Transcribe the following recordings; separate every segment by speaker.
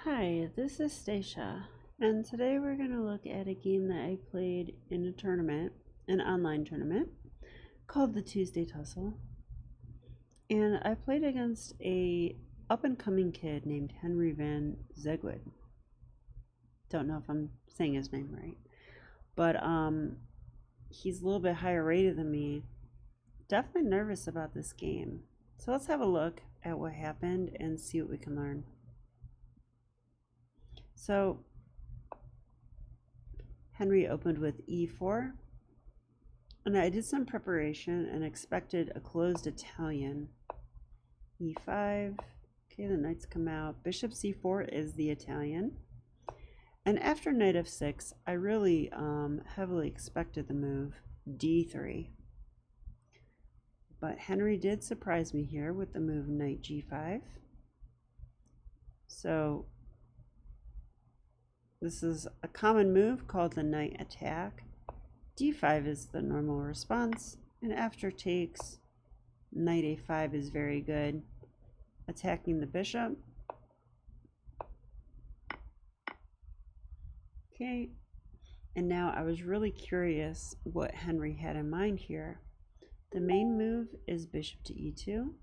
Speaker 1: Hi, this is Stacia, and today we're going to look at a game that I played in a tournament, an online tournament, called the Tuesday Tussle. And I played against a up-and-coming kid named Henry Van Zegwood. Don't know if I'm saying his name right. But he's a little bit higher rated than me. Definitely nervous about this game. So let's have a look at what happened and see what we can learn. So Henry opened with e4, and I did some preparation and expected a closed Italian. e5, okay, the knights come out. Bishop c4 is the Italian. And after knight f6, I really heavily expected the move d3. But Henry did surprise me here with the move knight g5. So this is a common move called the knight attack. d5 is the normal response, and after takes, knight a5 is very good, attacking the bishop. Okay, and now I was really curious what Henry had in mind here. The main move is bishop to e2.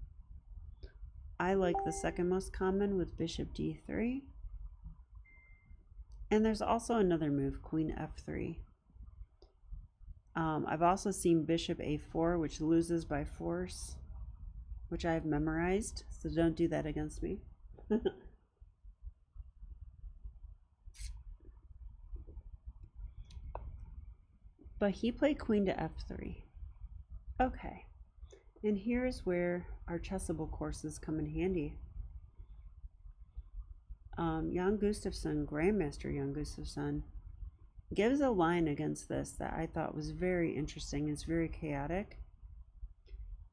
Speaker 1: I like the second most common with bishop d3. And there's also another move, queen f3. I've also seen bishop a4, which loses by force, which I've memorized, so don't do that against me. But he played queen to f3. Okay, and here's where our chessable courses come in handy. Jan Gustafsson, Grandmaster Jan Gustafsson, gives a line against this that I thought was very interesting. It's very chaotic,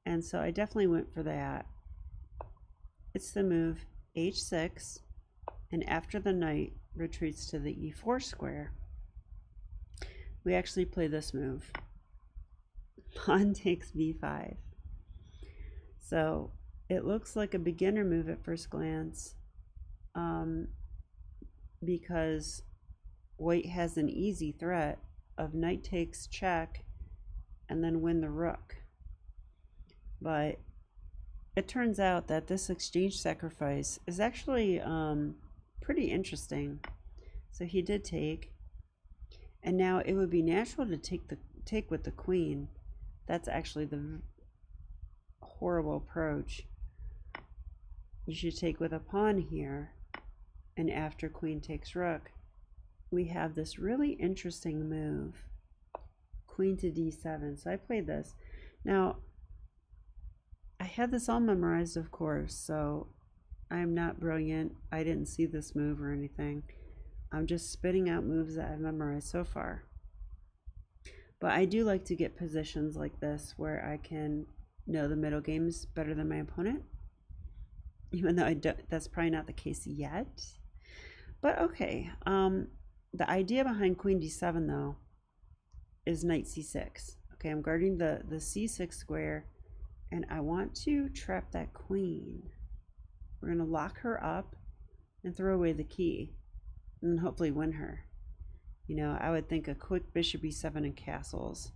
Speaker 1: and so I definitely went for that. It's the move h6, and after the knight retreats to the e4 square, we actually play this move. Pawn takes b5. So it looks like a beginner move at first glance, because white has an easy threat of knight takes check and then win the rook. But it turns out that this exchange sacrifice is actually pretty interesting. So he did take, and now it would be natural to take with the queen. That's actually the horrible approach. You should take with a pawn here, and after queen takes rook, we have this really interesting move, queen to d7. So I played this. Now, I had this all memorized, of course, so I'm not brilliant. I didn't see this move or anything. I'm just spitting out moves that I've memorized so far. But I do like to get positions like this where I can know the middle games better than my opponent, even though that's probably not the case yet. But okay, the idea behind queen d7 though is knight c6. Okay, I'm guarding the c6 square, and I want to trap that queen. We're going to lock her up and throw away the key and hopefully win her. You know, I would think a quick bishop e7 and castles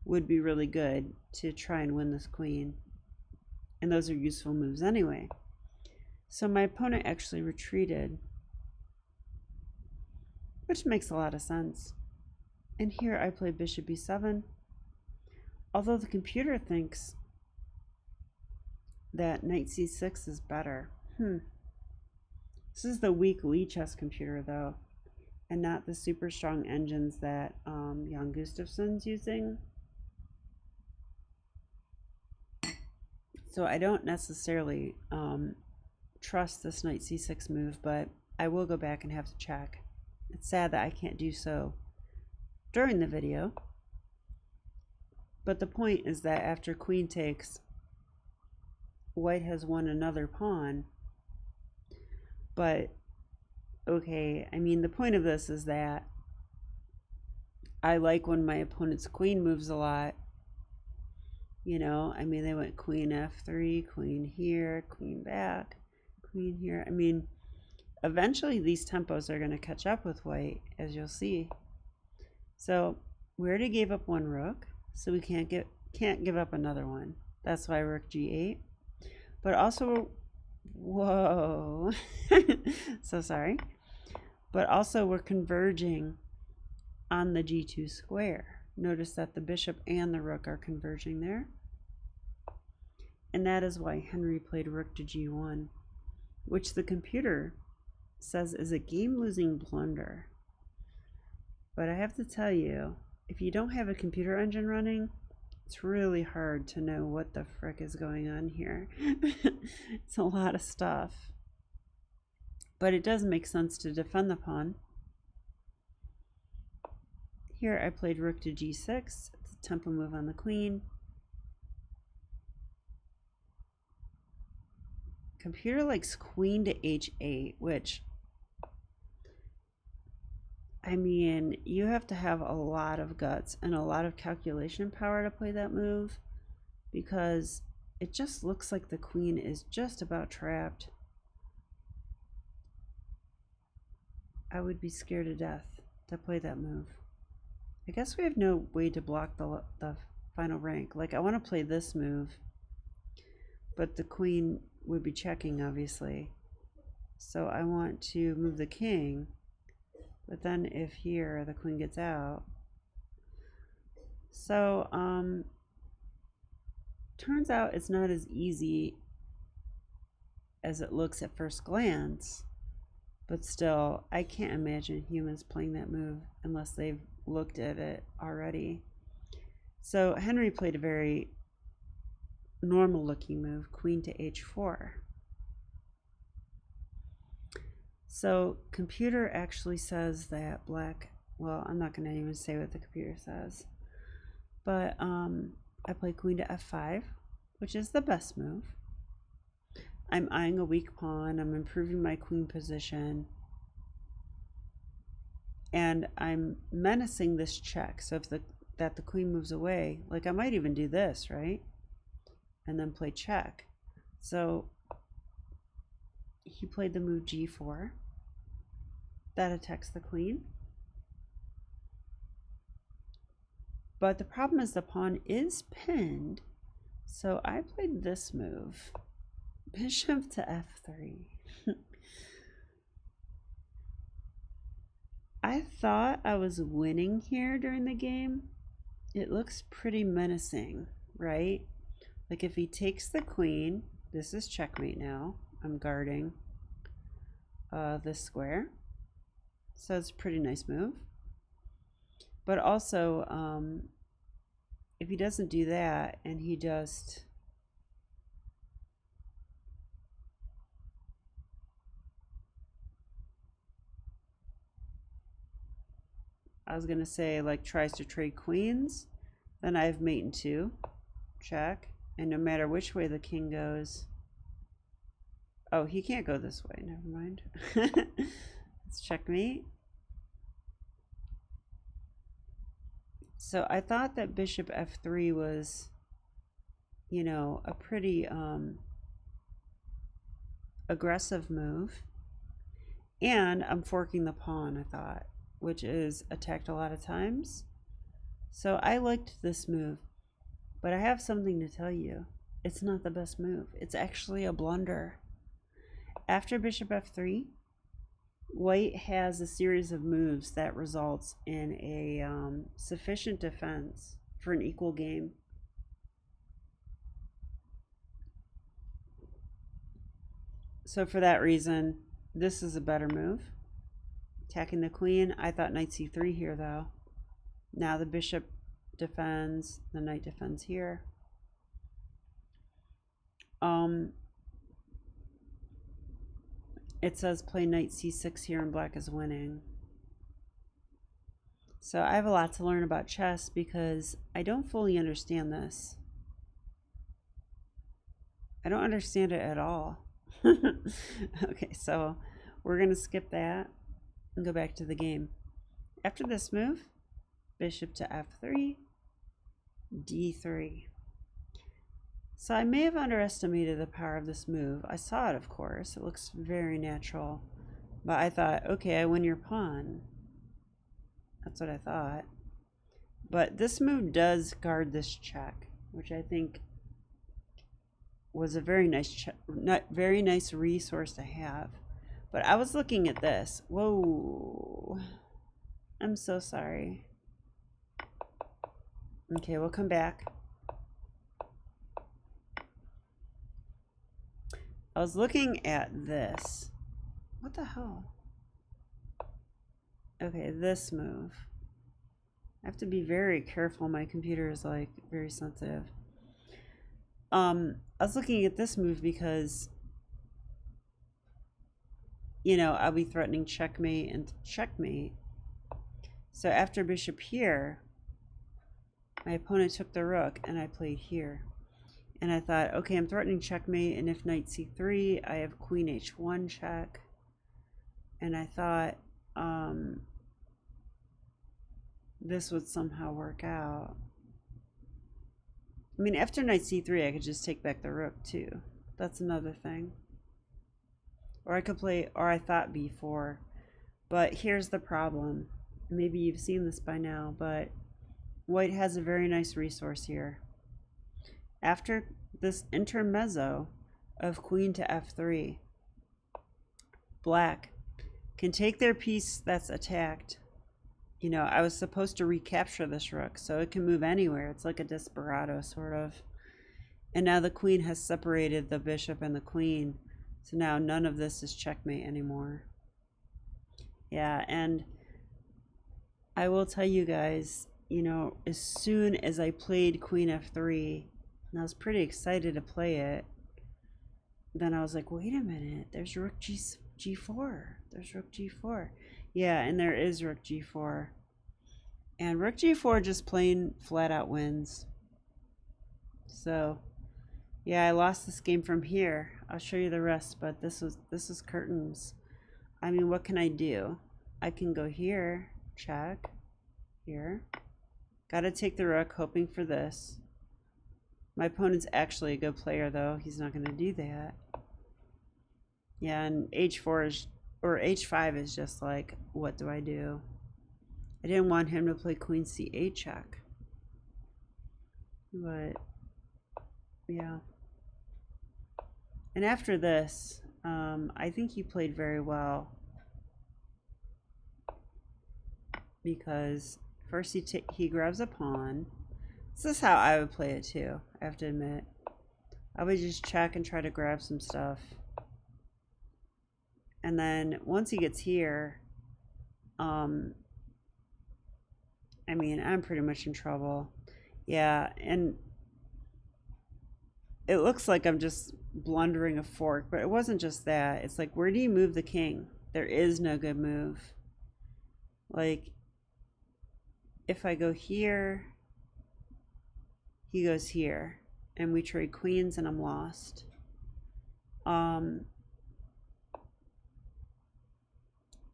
Speaker 1: would be really good to try and win this queen. And those are useful moves anyway. So my opponent actually retreated, which makes a lot of sense. And here I play bishop e7, although the computer thinks that knight c6 is better. This is the weak Lichess computer though, and not the super strong engines that Jan Gustafsson's using. So I don't necessarily trust this knight c6 move, but I will go back and have to check. It's sad that I can't do so during the video. But the point is that after queen takes, white has won another pawn. But okay, I mean, the point of this is that I like when my opponent's queen moves a lot. You know, I mean, they went queen f3, queen here, queen back, queen here. I mean, eventually these tempos are going to catch up with white, as you'll see. So we already gave up one rook, so we can't give up another one. That's why rook g8. But also, whoa, so sorry. But also we're converging on the g2 square. Notice that the bishop and the rook are converging there. And that is why Henry played rook to g1, which the computer says is a game-losing blunder. But I have to tell you, if you don't have a computer engine running, it's really hard to know what the frick is going on here. It's a lot of stuff. But it does make sense to defend the pawn. Here I played rook to g6. It's a tempo move on the queen. Computer likes queen to h8, which, I mean, you have to have a lot of guts and a lot of calculation power to play that move, because it just looks like the queen is just about trapped. I would be scared to death to play that move. I guess we have no way to block the final rank. Like, I want to play this move, but the queen would be checking, obviously. So I want to move the king, but then if here the queen gets out. So turns out it's not as easy as it looks at first glance, but still, I can't imagine humans playing that move unless they've looked at it already. So Henry played a very normal looking move, queen to h4. So computer actually says that black, well, I'm not going to even say what the computer says, but I play queen to f5, which is the best move. I'm eyeing a weak pawn, I'm improving my queen position, and I'm menacing this check. So if the queen moves away, like I might even do this, right? And then play check. So he played the move g4. That attacks the queen. But the problem is the pawn is pinned. So I played this move. Bishop to f3. I thought I was winning here during the game. It looks pretty menacing, right? Like if he takes the queen, this is checkmate now. I'm guarding this square. So it's a pretty nice move. But also, if he doesn't do that and he just I was gonna say like tries to trade queens, then I have mate in 2, check, and no matter which way the king goes, oh, he can't go this way, never mind. Let's checkmate. So I thought that bishop f3 was, you know, a pretty aggressive move, and I'm forking the pawn, I thought, which is attacked a lot of times. So I liked this move, but I have something to tell you. It's not the best move. It's actually a blunder. After bishop f3, white has a series of moves that results in a sufficient defense for an equal game. So for that reason, this is a better move. Attacking the queen. I thought knight c3 here, though. Now the bishop defends, the knight defends here. It says play knight c6 here and black is winning. So I have a lot to learn about chess because I don't fully understand this. I don't understand it at all. Okay, so we're going to skip that and go back to the game. After this move, bishop to f3, d3. So I may have underestimated the power of this move. I saw it, of course. It looks very natural. But I thought, okay, I win your pawn. That's what I thought. But this move does guard this check, which I think was a very nice resource to have. But I was looking at this. Whoa. I'm so sorry. Okay, we'll come back. I was looking at this. What the hell? Okay, this move. I have to be very careful. My computer is like very sensitive. I was looking at this move because, you know, I'll be threatening checkmate and checkmate. So after bishop here, my opponent took the rook and I played here. And I thought, okay, I'm threatening checkmate, and if knight c3, I have queen h1 check. And I thought this would somehow work out. I mean, after knight c3, I could just take back the rook too. That's another thing. Or I could play, or I thought b4. But here's the problem. Maybe you've seen this by now, but white has a very nice resource here. After this intermezzo of queen to f3, black can take their piece that's attacked. You know, I was supposed to recapture this rook, so it can move anywhere. It's like a desperado, sort of. And now the queen has separated the bishop and the queen. So now none of this is checkmate anymore. Yeah, and I will tell you guys, you know, as soon as I played queen f3, and I was pretty excited to play it, then I was like, wait a minute, there's rook g4. There's rook g4. Yeah, and there is rook g4. And rook g4 just plain flat out wins. So, yeah, I lost this game from here. I'll show you the rest, but this is curtains. I mean, what can I do? I can go here, check, here. Gotta take the rook, hoping for this. My opponent's actually a good player, though. He's not going to do that. Yeah, and h4 is, or h5 is just like, what do I do? I didn't want him to play queen c8 check. But, yeah. And after this, I think he played very well. Because first he grabs a pawn. This is how I would play it too, I have to admit. I would just check and try to grab some stuff. And then once he gets here, I mean, I'm pretty much in trouble. Yeah, and it looks like I'm just blundering a fork, but it wasn't just that. It's like, where do you move the king? There is no good move. Like, if I go here, he goes here, and we trade queens, and I'm lost.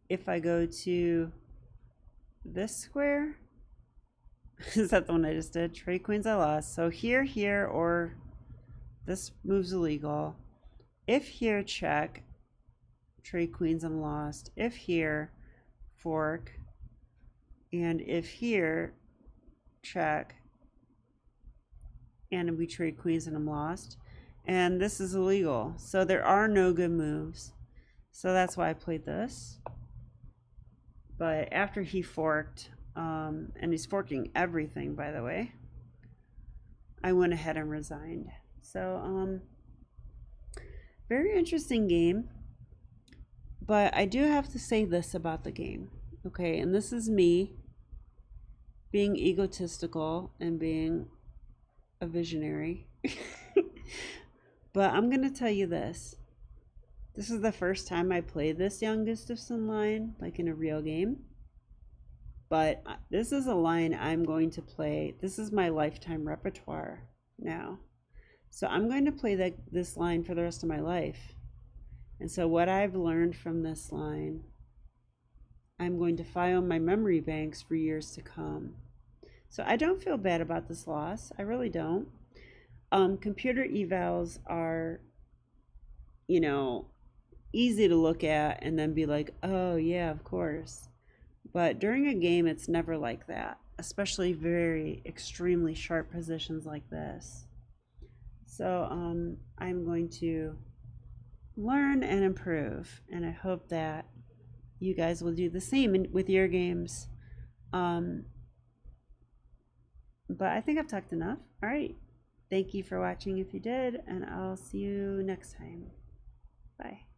Speaker 1: If I go to this square, is that the one I just did? Trade queens, I lost. So here, here, or this move's illegal. If here, check, trade queens, I'm lost. If here, fork, and if here, check, and we trade queens and I'm lost. And this is illegal. So there are no good moves. So that's why I played this. But after he forked, and he's forking everything, by the way, I went ahead and resigned. So, very interesting game. But I do have to say this about the game. Okay, and this is me being egotistical and being a visionary. But I'm gonna tell you this. This is the first time I played this Jan Gustafsson line, like in a real game. But this is a line I'm going to play. This is my lifetime repertoire now. So I'm going to play this line for the rest of my life. And so what I've learned from this line, I'm going to file my memory banks for years to come. So I don't feel bad about this loss. I really don't. Computer evals are, you know, easy to look at and then be like, oh yeah, of course. But during a game, it's never like that, especially very extremely sharp positions like this. So I'm going to learn and improve, and I hope that you guys will do the same with your games. But I think I've talked enough. All right. Thank you for watching if you did, and I'll see you next time. Bye.